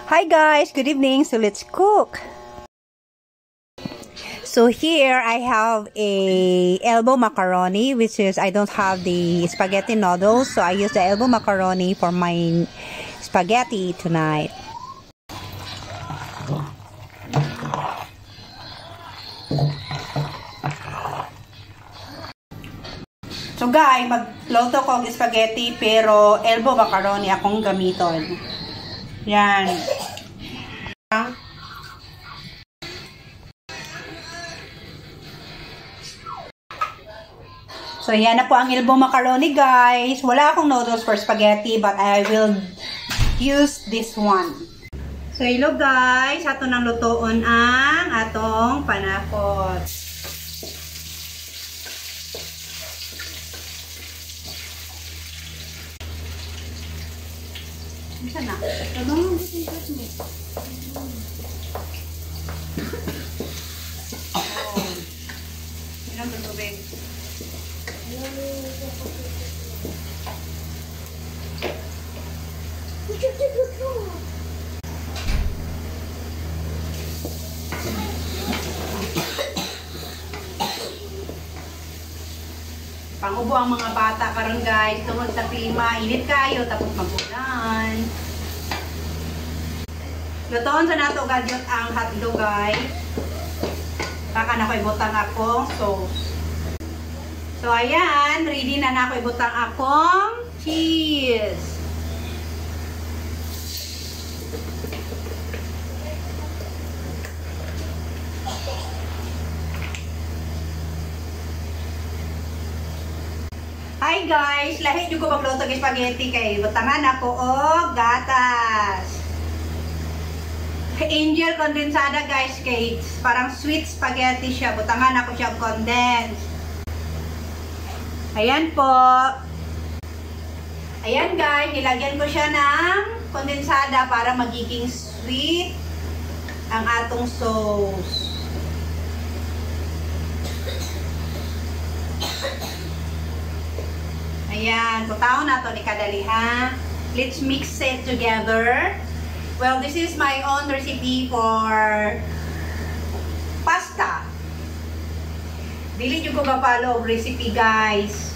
Hi guys, good evening. So let's cook. So here I have a elbow macaroni, which is I don't have the spaghetti noodles, so I use the elbow macaroni for my spaghetti tonight. So guys, magluto ko ng spaghetti pero elbow macaroni akong gamiton. Yan. So yan na po ang elbow macaroni guys. Wala akong noodles for spaghetti but I will use this one. So hello guys, ato nang lutoon ang atong panakot. Saan na? Tabang dito mo. Oh. Ilang tubig. Pangubo ang mga bata karon guys, tungod sa klima, init kayo tapos magulan. Lutoon sa nato gadyot ang hotdog guys. Baka na ko ibutang akong sauce. So ayan, ready na na ko ibutang akong cheese. Hi guys, lahi jud ko magluto ng spaghetti kay butangan ako og gatas. Angel condensada guys, kay parang sweet spaghetti siya. Butangan ako siya og condense. Ayan po. Ayan guys, nilagyan ko siya ng kondensada para magiging sweet ang atong sauce. Ayan, putaw na to ni kadali ha. Let's mix it together. Well, this is my own recipe for pasta. Dili nyo ko mapalo recipe guys.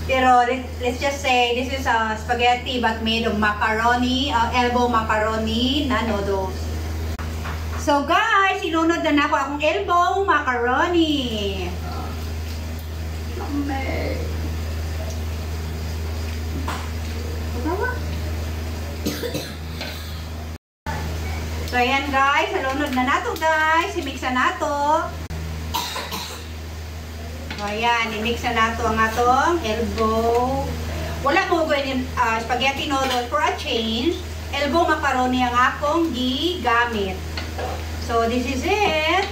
Pero let's just say this is a spaghetti but made of macaroni, elbow macaroni na noodles. So guys, ilunod na ako akong elbow macaroni. So ayan guys, halunod na nato guys, i-mix na nato. So ayan, i-mix na nato ang atong elbow. Wala ko gawin spaghetti noodles for a change. Elbow macaroni ang akong gigamit. So this is it.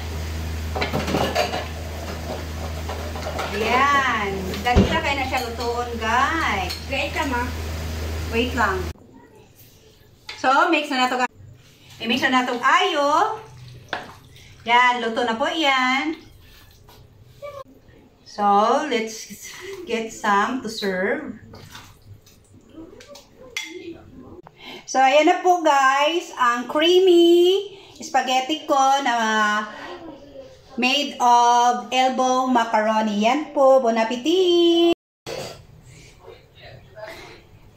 Ayan, dali na kayo na siya lutuon guys. Wait ka ma. Wait lang. So mix na nato guys. I-mix na natong ayo. Yan, luto na po yan. So, let's get some to serve. So, ayan na po guys, ang creamy spaghetti ko na made of elbow macaroni. Yan po, bon appetit!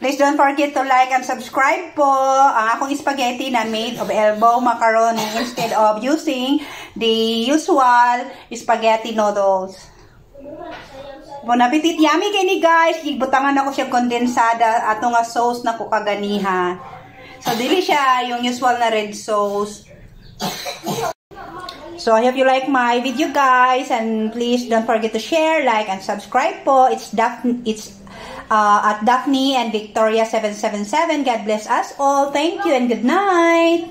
Please don't forget to like and subscribe po ang akong spaghetti na made of elbow macaroni instead of using the usual spaghetti noodles. Bon appetit! Yummy kay ni guys! Gibutangan ako siya kondensada ato nga sauce na ko kaganiha. So, dili siya yung usual na red sauce. So, I hope you like my video guys and please don't forget to share, like, and subscribe po. It's at Daphne and Victoria 777. God bless us all. Thank you and good night.